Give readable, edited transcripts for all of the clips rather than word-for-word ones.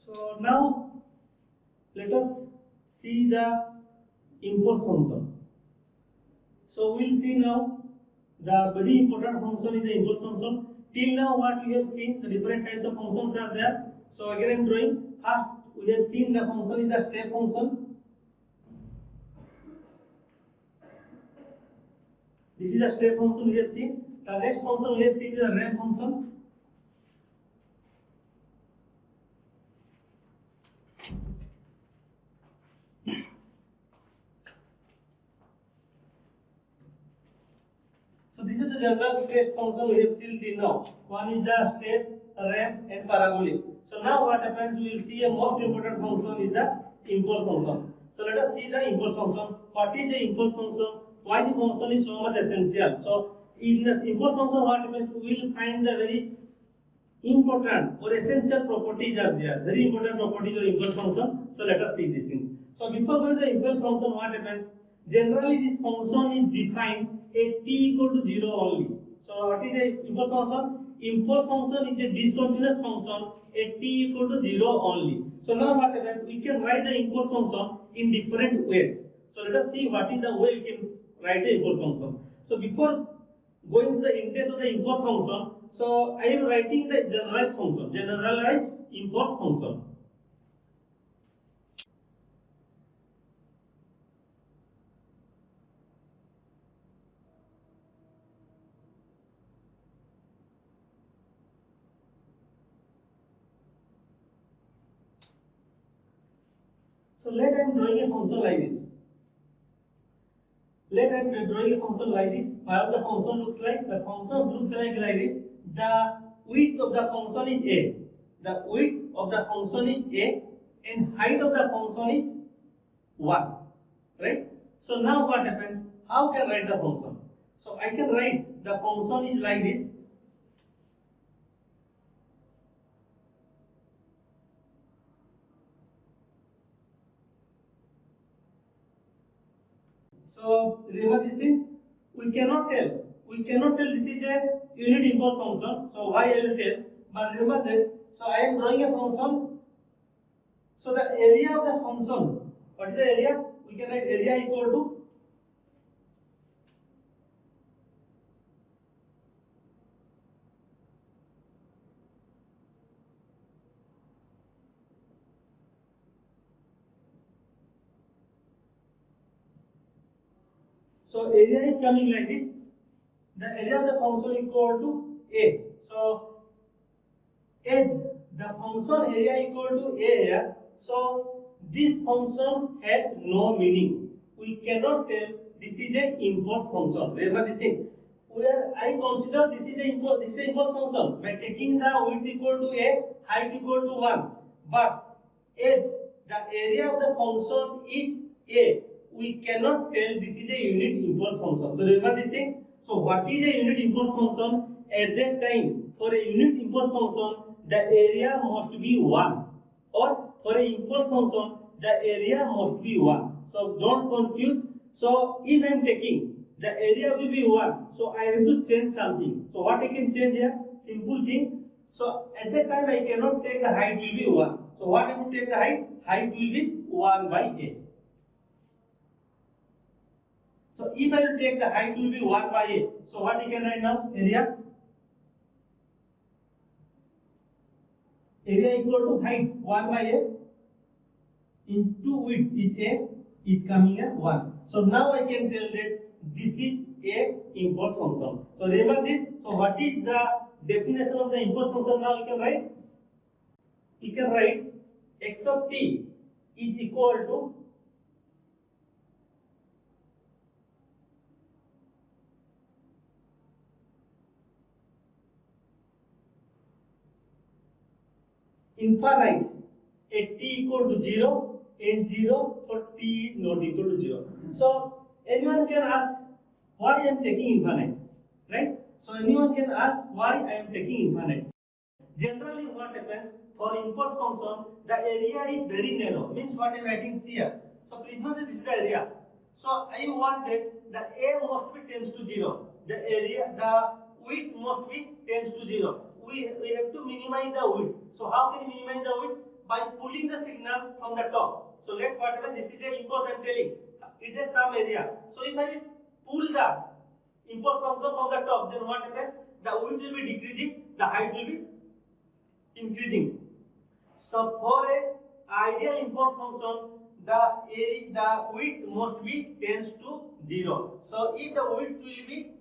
So now let us see the impulse function. So we'll see now the very important function is the impulse function. Till now what we have seen, the different types of functions are there. So again I am drawing. First we have seen the function is the step function. This is the step function we have seen. The next function we have seen is the ramp function. So this is the general test function we have seen till now. One is the step, ramp and parabolic. So now what happens, we will see a most important function is the impulse function. So let us see the impulse function. What is the impulse function? Why the function is so much essential? So in the impulse function what happens, we will find the very important or essential properties are there. Very important properties of impulse function. So let us see these things. So before going to the impulse function, what happens? Generally this function is defined at t equal to 0 only. So what is the impulse function? Impulse function is a discontinuous function at t equal to 0 only. So now what happens? We can write the impulse function in different ways. So let us see what is the way we can write the impulse function. So before going to the in-depth of the impulse function, so I am writing the generalized impulse function. So let I am drawing a function like this. Let I am drawing a function like this. How the function looks like? The function looks like this. The width of the function is a. The width of the function is a, and height of the function is 1. Right? So now what happens? How can I write the function? So I can write the function is like this. So remember these things. We cannot tell this is a unit impulse function. So why I will tell? But remember that. So I am drawing a function. So the area of the function. What is the area? We can write area equal to so area is coming like this. The area of the function equal to a. So as the function area equal to a here, so this function has no meaning. We cannot tell this is an impulse function. Remember these things. Where I consider this is an impulse function by taking the width equal to a, height equal to 1. But as the area of the function is a, we cannot tell this is a unit impulse function. So remember these things. So what is a unit impulse function? At that time, for a unit impulse function, the area must be 1. Or for a impulse function, the area must be 1. So don't confuse. So if I am taking the area will be 1, so I have to change something. So what I can change here? Simple thing. So at that time I cannot take the height will be 1. So what I will take the height? Height will be 1 by a. So if I will take the height will be 1 by a. So what I can write now? Area equal to height 1 by a into width is a is coming at 1. So now I can tell that this is a impulse function. So remember this. So what is the definition of the impulse function? Now you can write. You can write x of t is equal to infinite at t equal to 0 and 0 for t is not equal to 0. So anyone can ask why I am taking infinite, right? So anyone can ask why I am taking infinite. Generally what happens for impulse function, the area is very narrow. Means what I am writing here. So previously this is the area. So I want that the a must be tends to 0. The area, the width must be tends to 0. We have to minimize the width. So how can we minimize the width? by pulling the signal from the top. So let whatever this is a impulse I am telling, it has some area. So if I pull the impulse function from the top, then what happens? The width will be decreasing, the height will be increasing. So for a ideal impulse function, the width must be tends to 0. So if the width will be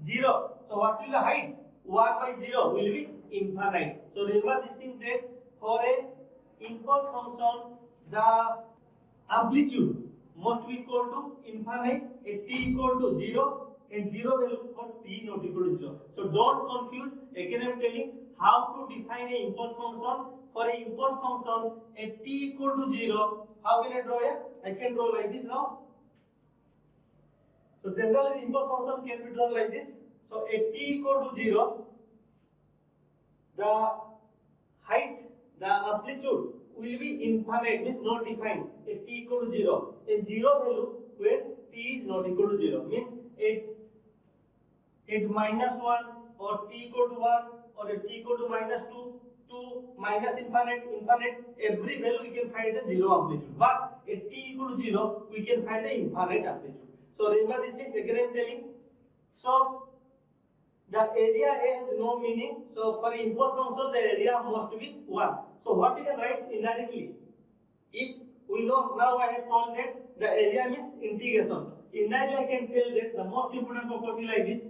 0, so what will the height? 1 by 0 will be infinite. So remember this thing that for a impulse function, the amplitude must be equal to infinite, at t equal to 0, and 0 value for t not equal to 0. So don't confuse. Again I am telling how to define a impulse function. For a impulse function at t equal to 0, how can I draw it? I can draw like this now. So generally the impulse function can be drawn like this. So at t equal to 0, the height, the amplitude will be infinite, means not defined, at t equal to 0. And 0 value when t is not equal to 0, means at minus 1 or t equal to 1 or at t equal to minus 2, 2 minus infinite, every value we can find the 0 amplitude. But at t equal to 0, we can find the infinite amplitude. So remember this thing, again I am telling. So the area A has no meaning. So for impulse function, the area must be 1. So what we can write indirectly? If we know, now I have told that the area means integration. Indirectly I can tell that the most important property like this.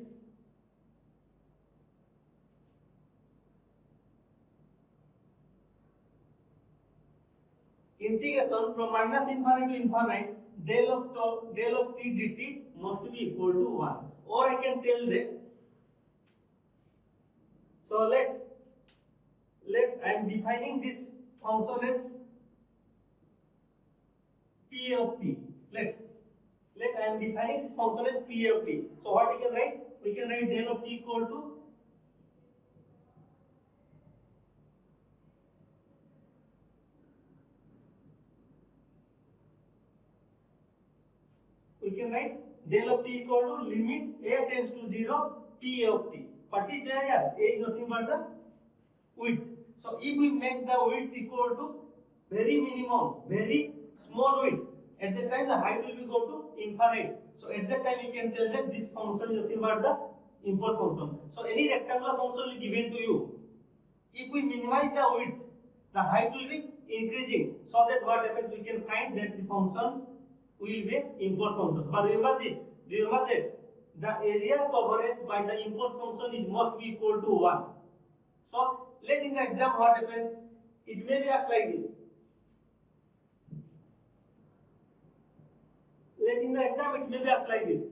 Integration from minus infinite to infinite, del of t dt must be equal to 1. Or I can tell that. So let I am defining this function as p of t. Let I am defining this function as p of t. So what we can write? We can write del of t equal to del of t equal to limit a tends to 0 p of t. What is there here? A is nothing but the width. So if we make the width equal to very minimum, very small width, at that time the height will be go to infinite. So at that time you can tell that this function is nothing but the impulse function. So any rectangular function will be given to you. If we minimize the width, the height will be increasing. So that what happens, we can find that the function will be impulse function. But remember that the area coverage by the impulse function is must be equal to 1. So let in the exam what happens, it may be asked like this. Let in the exam it may be asked like this.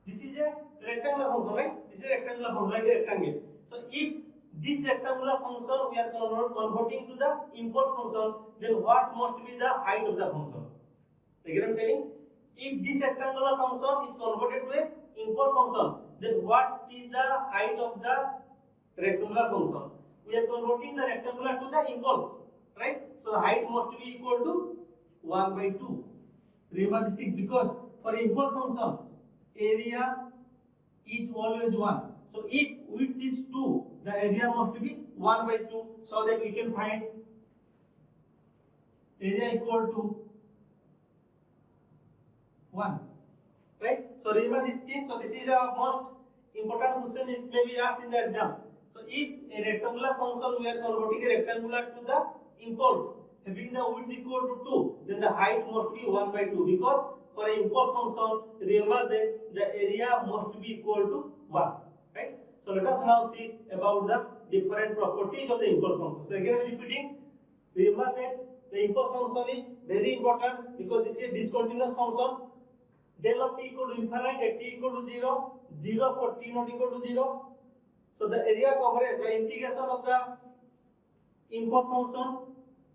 This is a rectangular function, right? This is a rectangular function, like a rectangle. So if this rectangular function we are converting to the impulse function, then what must be the height of the function? Again I am telling, if this rectangular function is converted to an impulse function, then what is the height of the rectangular function? We are converting the rectangular to the impulse, right? So the height must be equal to 1 by 2. Remember this thing, because for impulse function, area is always 1. So if width is 2, the area must be 1 by 2, so that we can find area equal to 1, right? So remember this thing. So this is the most important question, is maybe asked in the exam. So if a rectangular function we are converting a rectangular to the impulse, having the width equal to 2, then the height must be 1 by 2, because for an impulse function, remember that the area must be equal to 1, right? So let us now see about the different properties of the impulse function. So again I am repeating, remember that the impulse function is very important because this is a discontinuous function. Del of t equal to infinite at t equal to 0, 0 for t not equal to 0. So the area coverage, the integration of the impulse function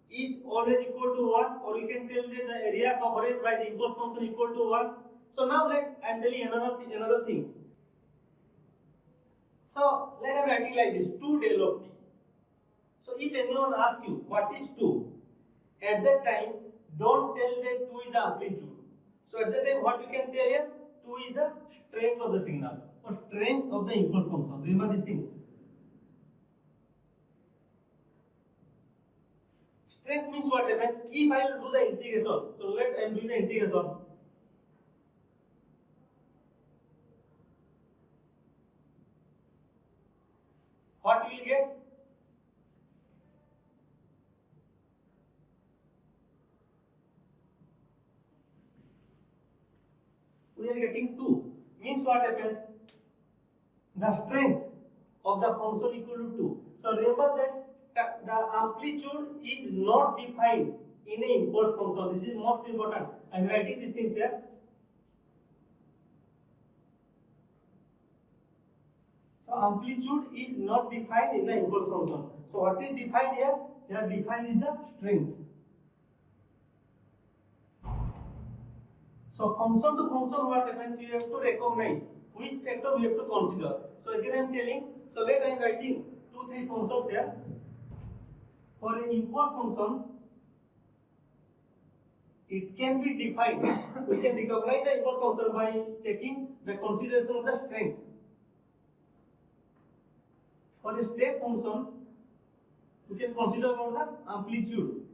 is always equal to 1, or you can tell that the area coverage by the impulse function equal to 1. So now I am telling another things. So let us writing like this, 2 del of t. So if anyone asks you what is 2, at that time don't tell that 2 is the amplitude. So at that time what you can tell here, 2 is the strength of the signal or strength of the impulse function. Remember these things. strength means what happens if I will do the integration. So let I am doing the integration. What we will get? We are getting 2. Means what happens? The strength of the function equal to 2. So remember that the amplitude is not defined in an impulse function. This is most important. I am writing these things here. So amplitude is not defined in the impulse function. So what is defined here? Here defined is the strength. So function to function, what happens? You have to recognize which factor we have to consider. So again I am telling. So let I am writing 2-3 functions here. For an impulse function, it can be defined. We can recognize the impulse function by taking the consideration of the strength. For a step function, we can consider about the amplitude.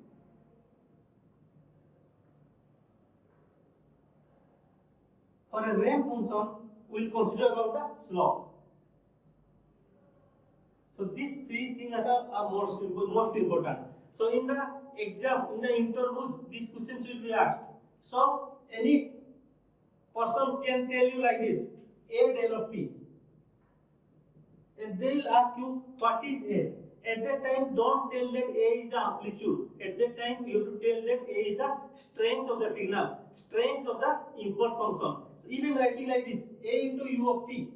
For a ramp function, we will consider about the slope. So these 3 things are most important. So in the exam, in the interviews, these questions will be asked. So any person can tell you like this: A del of t. And they will ask you what is A. At that time, don't tell that A is the amplitude. At that time, you have to tell that A is the strength of the signal, strength of the impulse function. So if I am writing like this, A into U of t.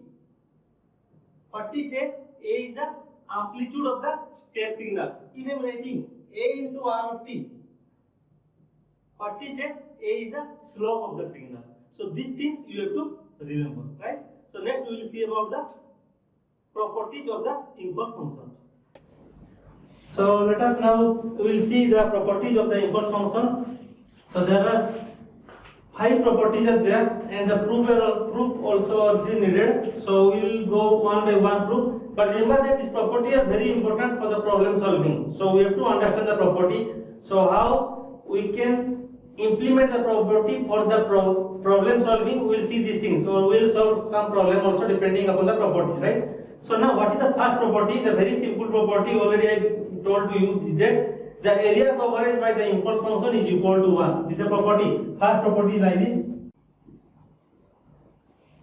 What is A? A is the amplitude of the step signal. If I am writing A into R of t. What is A? A is the slope of the signal. So these things you have to remember, right? So next we will see about the properties of the impulse function. So let us now we will see the properties of the impulse function. So there are 5 properties are there, and the proof also is needed. So we will go one by one proof. But remember that these properties are very important for the problem solving. So we have to understand the property. So how we can implement the property for the problem solving, we will see these things. So we will solve some problem also depending upon the properties, right? So now what is the first property? The very simple property already I told to you is that the area coverage by the impulse function is equal to 1. This is the property. First property is like this.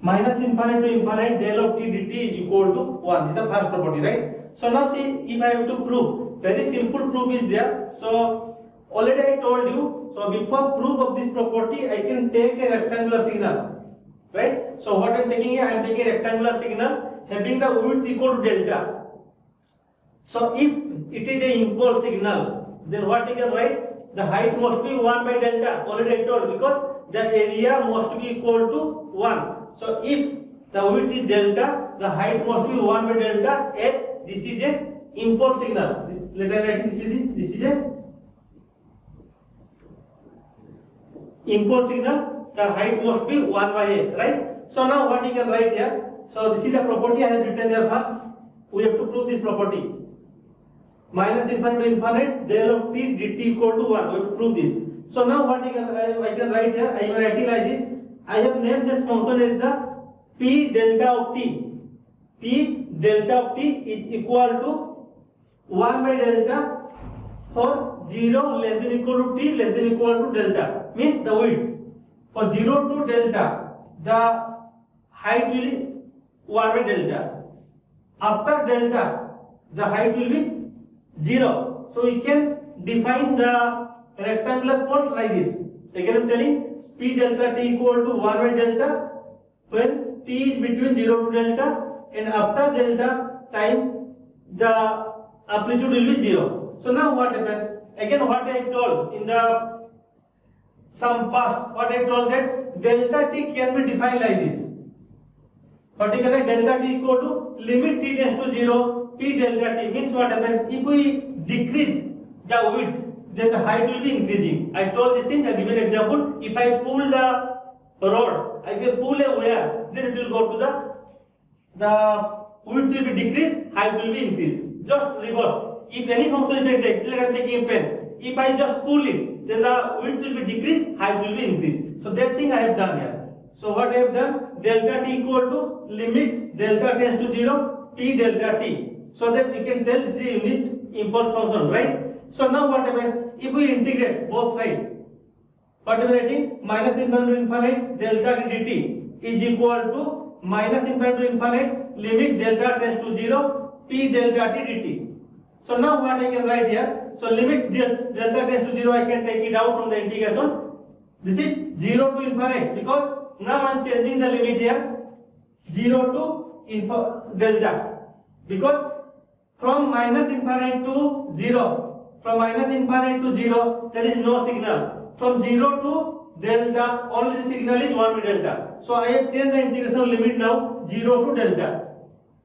Minus infinite to infinite del of t dt is equal to 1. This is the first property, right? So now see, if I have to prove, very simple proof is there. So already I told you, so before proof of this property, I can take a rectangular signal, right? So what I am taking here, I am taking a rectangular signal having the width equal to delta. So if it is an impulse signal, then what you can write? The height must be 1 by delta. Already I told, because the area must be equal to 1. So if the width is delta, the height must be 1 by delta h. This is a impulse signal. Let us write this is a impulse signal. The height must be 1 by a, right? So now what you can write here? So this is the property I have written here first. We have to prove this property. Minus infinite to infinite del of t dt equal to 1. We have to prove this. So now what I can write here? I am writing like this. I have named this function as the p delta of t. P delta of t is equal to 1 by delta for 0 less than equal to t less than equal to delta. Means the width. For 0 to delta, the height will be 1 by delta. After delta, the height will be 0. So we can define the rectangular poles like this. Again I am telling, p delta t equal to 1 by delta when t is between 0 to delta, and after delta time the amplitude will be 0. So now what happens? Again what I told in the some past, what I told that delta t can be defined like this. Particularly delta t equal to limit t tends to 0 p delta t. Means what happens? If we decrease the width, then the height will be increasing. I told this thing, I give an example. If I pull the rod, if I pull a wire, then it will go to the width will be decreased, height will be increased. Just reverse. If any function is takes, let I am taking a pen. If I just pull it, then the width will be decreased, height will be increased. So that thing I have done here. So what I have done, delta t equal to limit delta tends to 0, t delta t. So that we can tell this is a unit impulse function, right? So now what happens, if we integrate both sides, what we are writing, minus infinite to infinite delta t dt is equal to minus infinite to infinite limit delta tends to 0, t delta t dt. So now what I can write here, so limit delta tends to 0, I can take it out from the integration. This is 0 to infinite, because now I am changing the limit here, 0 to delta, because from minus infinite to 0, there is no signal. From 0 to delta, only the signal is 1 to delta. So I have changed the integration limit now, 0 to delta.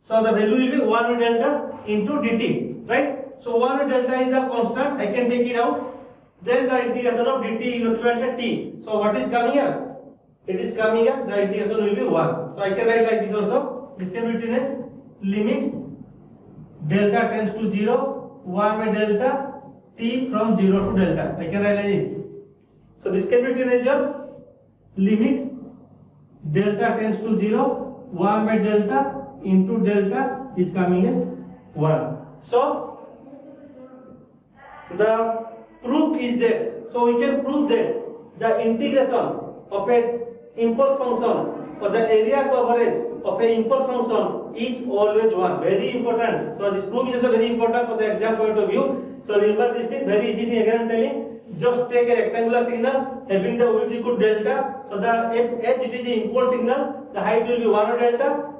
So the value will be 1 to delta into dt, right? So 1 to delta is the constant, I can take it out. Then the integration of dt is equal to t. So what is coming here? It is coming here, the integration will be 1. So I can write like this also. This can be written as limit delta tends to 0, 1 by delta t from 0 to delta. I can write like this. So this can be written as your limit delta tends to 0, 1 by delta into delta is coming as 1. So the proof is that, so we can prove that the integration of an impulse function or the area coverage of an impulse function is always 1. Very important. So this proof is also very important for the exam point of view. So remember this thing, very easy thing again I am telling. Just take a rectangular signal having the width equal to delta. So the as it is an impulse signal, the height will be 1 over delta.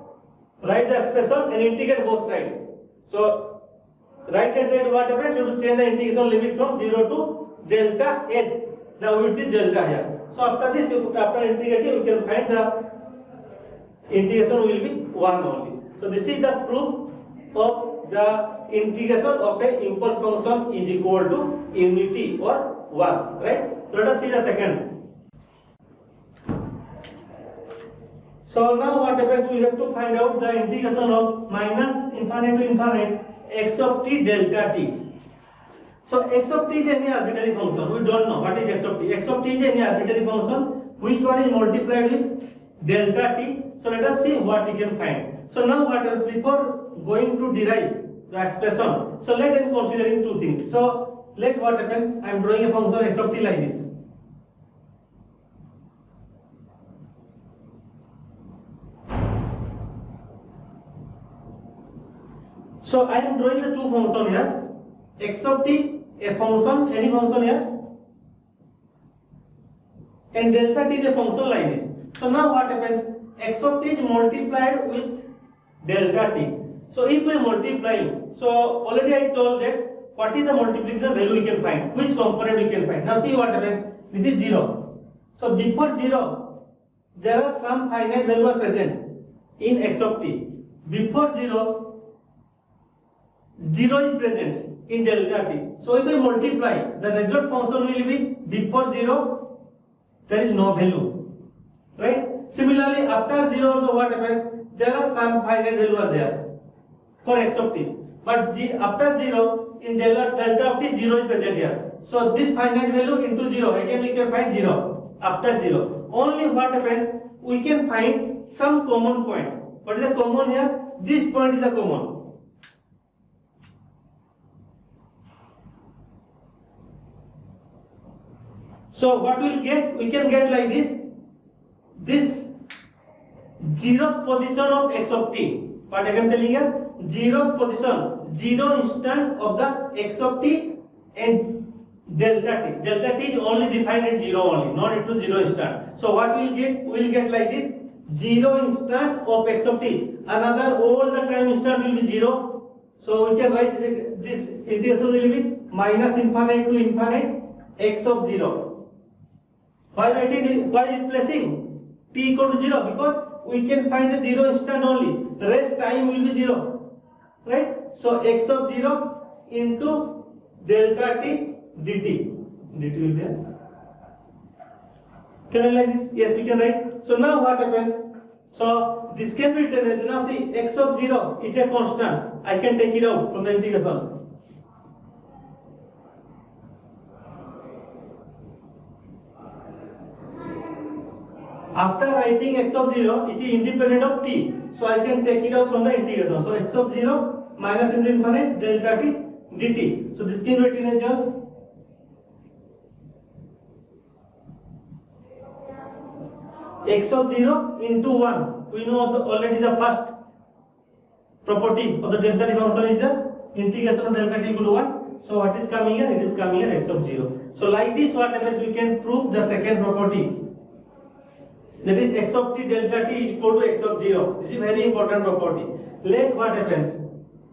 Write the expression and integrate both sides. So right hand side what happens? You have to change the integration limit from 0 to delta h. The width is delta here. So after this, after integrating, you can find the integration will be 1 only. So this is the proof of the integration of an impulse function is equal to unity or 1, right? So let us see the second. So now what happens, we have to find out the integration of minus infinite to infinite x of t delta t. So x of t is any arbitrary function. We don't know what is x of t. X of t is any arbitrary function. Which one is multiplied with delta t? So let us see what we can find. So now what else, before going to derive the expression, so let us considering two things. So let what happens, I am drawing a function x of t like this. So I am drawing the two functions here. X of t, a function, any function here, and delta t is a function like this. So now what happens, x of t is multiplied with delta t. So if we multiply, so already I told that what is the multiplication value we can find, which component we can find. Now see what happens, this is 0. So before 0, there are some finite value are present in x of t. Before 0, 0 is present in delta t. So if we multiply, the result function will be before 0, there is no value, right? Similarly, after 0 also what happens, there are some finite value are there for x of t. But after 0, in delta of t, 0 is present here. So this finite value into 0, again we can find 0 after 0. Only what happens, we can find some common point. What is the common here? This point is the common. So what we'll get, we can get like this 0th position of x of t. What I am telling here, 0th position, 0 instant of the x of t and delta t. Delta t is only defined at 0 only, not into 0 instant. So what we'll get like this, 0 instant of x of t. Another all the time instant will be 0. So we can write this integration will be minus infinite to infinite x of 0. Why replacing t equal to 0? Because we can find the 0 instant only. The rest time will be 0. Right? So x of 0 into delta t dt. Dt will be there. Can I write this? Yes, we can write. So now what happens? So this can be written as, now see, x of 0 is a constant. I can take it out from the integration. After writing x of 0, it is independent of t. So I can take it out from the integration. So x of 0 minus into infinite delta t dt. So this can be written as x of 0 into 1. We know already the first property of the delta t function is the integration of delta t equal to 1. So what is coming here? It is coming here x of 0. So like this, what happens? We can prove the second property. That is x of t delta t is equal to x of 0. This is very important property. Let what happens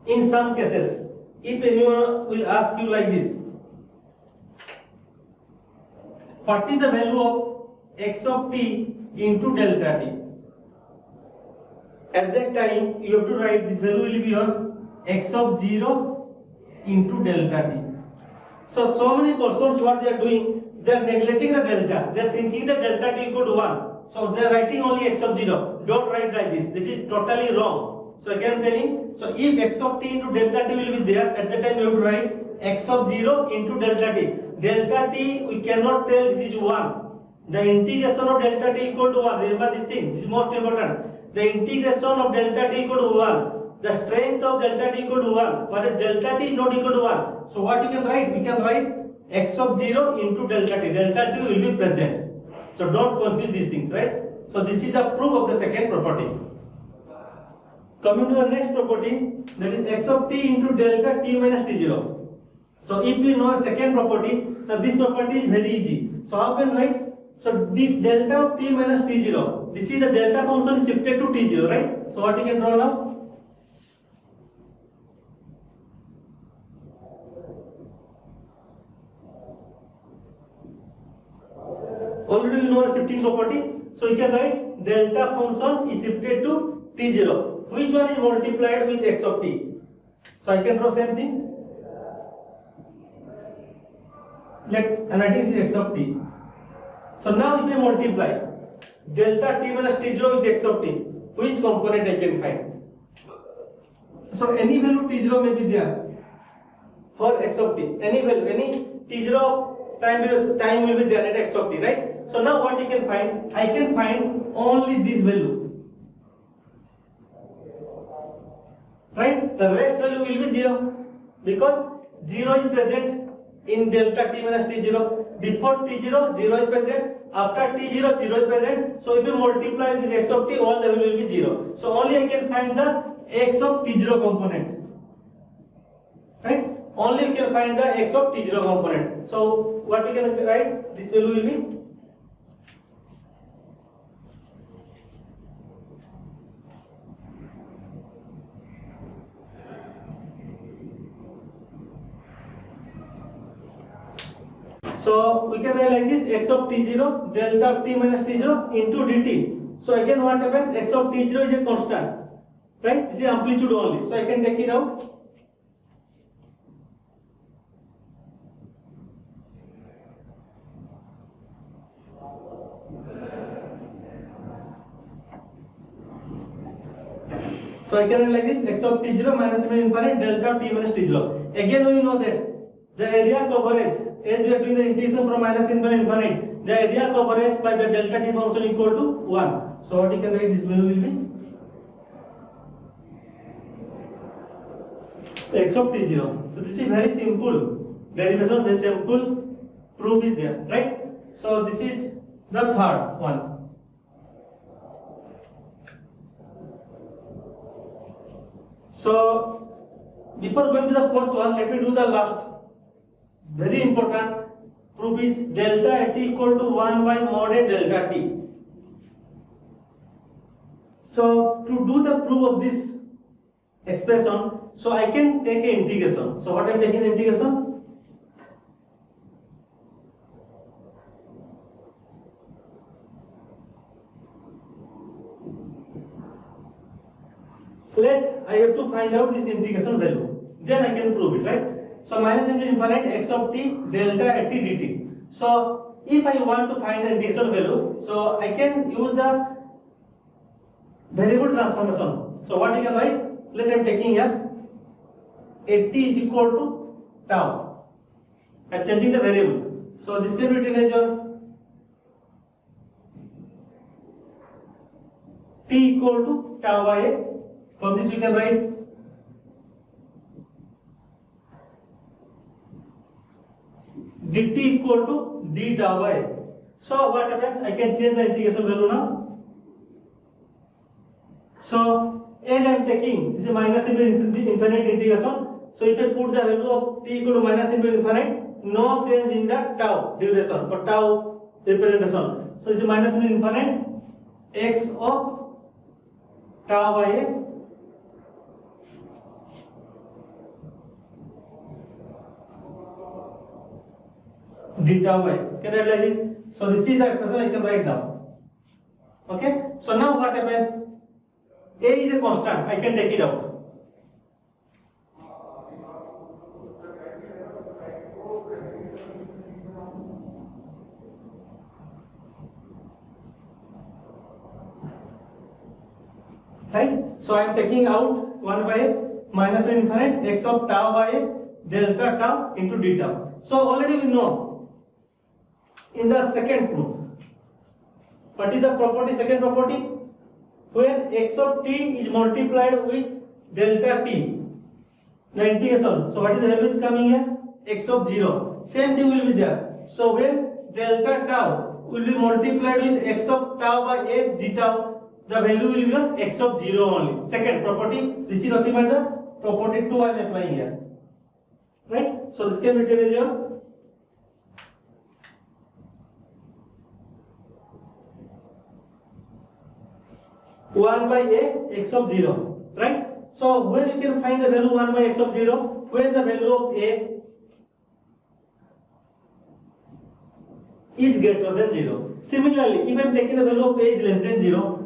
in some cases, if anyone will ask you like this, what is the value of x of t into delta t? At that time you have to write this value will be your x of 0 into delta t. So many persons what they are doing, they are neglecting the delta. They are thinking that delta t equal to 1. So they are writing only x of 0. Don't write like this. This is totally wrong. So again I am telling, so if x of t into delta t will be there, at that time you have to write x of 0 into delta t. Delta t we cannot tell this is 1. The integration of delta t equal to 1. Remember this thing. This is most important. The integration of delta t equal to 1. The strength of delta t equal to 1. Whereas delta t is not equal to 1. So what you can write? We can write x of 0 into delta t. Delta t will be present. So don't confuse these things, right? So this is the proof of the second property. Coming to the next property, that is x of t into delta t minus t0. So if we know the second property, now this property is very easy. So how can we write? So the delta of t minus t0. This is the delta function is shifted to t0, right? So what you can draw now? Already you know the shifting property. So you can write delta function is shifted to t0. Which one is multiplied with x of t? So I can draw same thing. And that is x of t. So now if I multiply delta t minus t0 with x of t, which component I can find? So any value t0 may be there for x of t. Any value, any t0 time will be there at x of t, right? So now what you can find? I can find only this value, right? The rest value will be 0 because 0 is present in delta t minus t0. Before t0, 0 is present. After t0, 0 is present. So if you multiply with x of t, all the value will be 0. So only I can find the x of t0 component, right? Only you can find the x of t0 component. So what we can write? This value will be so we can write like this x of t0 delta of t minus t0 into dt. So again what happens? X of t0 is a constant, right? This is amplitude only. So I can take it out. So I can write like this x of t0 minus infinite delta of t minus t0. Again we know that the area coverage, as we are doing the integration from minus infinite, the area coverage by the delta t function equal to 1. So what you can write? This value will be x of t0. So this is very simple derivation, very simple proof is there, right? So this is the third one. So before going to the fourth one, let me do the last very important proof is delta t equal to 1 by mod a delta t. So to do the proof of this expression, so I can take an integration. So what I am taking the integration? I have to find out this integration value. Then I can prove it, right? So minus into infinite x of t delta t dt. So if I want to find the integration value, so I can use the variable transformation. So what you can write? Let I am taking here at t is equal to tau. I am changing the variable. So this can be written as your t equal to tau by a. From this we can write dt equal to d tau by a. So what happens? I can change the integration value now. So as I am taking this is minus into infinite integration. So if I put the value of t equal to minus into infinite, no change in the tau duration or tau representation. So this is minus into infinite x of tau by a d tau by. Can I write like this? So this is the expression I can write now. Okay. So now what happens? A is a constant. I can take it out. Right? So I am taking out 1 by minus infinite x of tau by delta tau into d tau. So already we know in the second proof. What is the property? Second property, when x of t is multiplied with delta t, the integration. So what is the value is coming here? X of 0. Same thing will be there. So when delta tau will be multiplied with x of tau by a d tau, the value will be on x of 0 only. Second property. This is nothing but the property 2 I am applying here. Right? So this can be written as your one by a x of 0, right? So when you can find the value 1 by x of 0, when the value of a is greater than 0. Similarly, if I am taking the value of a is less than 0,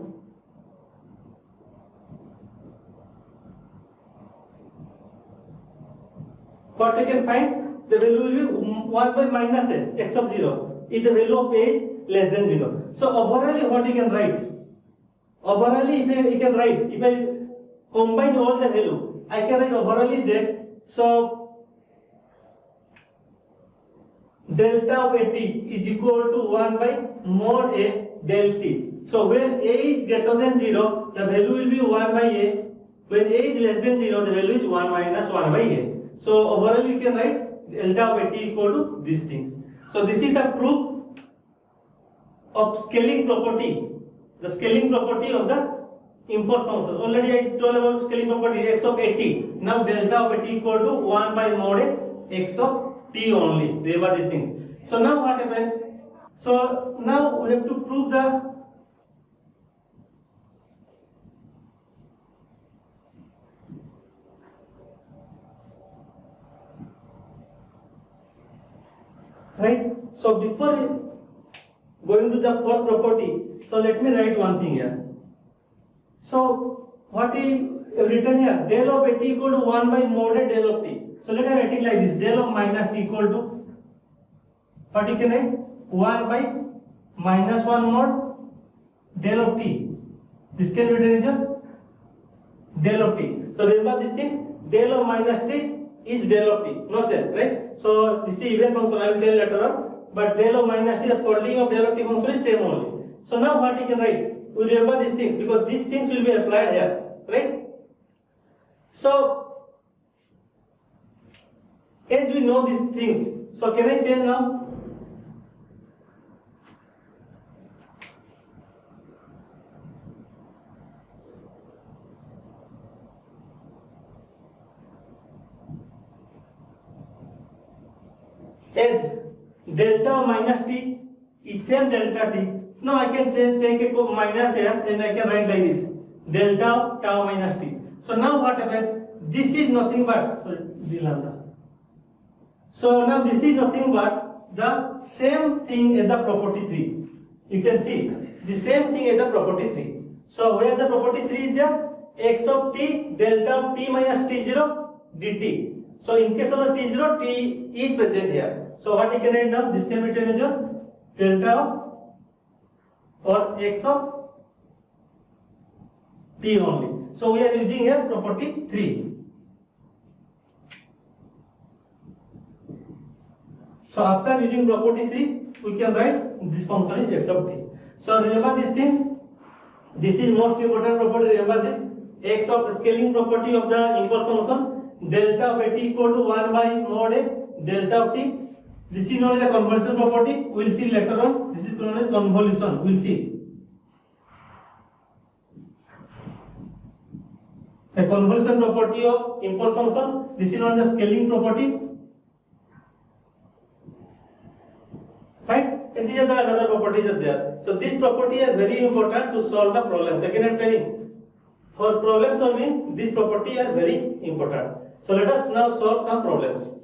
what you can find? The value will be 1 by minus a x of 0 if the value of a is less than 0. So overall what you can write? Overall, if I can write, if I combine all the value, I can write overall that. So delta of a t is equal to 1 by mod a del t. So when a is greater than 0, the value will be 1 by a. When a is less than 0, the value is 1 minus 1 by a. So overall, you can write delta of a t equal to these things. So this is the proof of scaling property. The scaling property of the impulse function. Already I told about scaling property x of a t. Now delta of a t equal to 1 by mod a x of t only. Remember these things. So now what happens? So now we have to prove the right. So before going to the fourth property, so let me write one thing here. So what is written here? Del of a t equal to 1 by mod a del of t. So let me write it like this. Del of minus t equal to what you can write? 1 by minus 1 mod del of t. This can be written as a del of t. So remember these things. Del of minus t is del of t. No change, right? So this is even function. I will tell later on. But del of minus t, the folding of del of t function is same only. So now what you can write? We remember these things because these things will be applied here, right? So as we know these things, so can I change now? As delta minus t is same delta t. Now I can take a minus here and I can write like this. Delta tau minus t. So now what happens? This is nothing but d lambda. So now this is nothing but the same thing as the property 3. You can see the same thing as the property 3. So where the property 3 is there? X of t delta of t minus t0 dt. So in case of the t0, t is present here. So what you can write now? This can be written as a delta of or x of t only. So we are using here property 3. So after using property 3, we can write this function is x of t. So remember these things. This is most important property. Remember this x of the scaling property of the impulse function. Delta of t equal to 1 by mod a delta of t. This is known as the convolution property. We will see later on. This is known as convolution. We will see. The convolution property of impulse function. This is known as the scaling property. Right? And these are the another properties are there. So this property is very important to solve the problems. Again I am telling, for problem solving, this property are very important. So let us now solve some problems.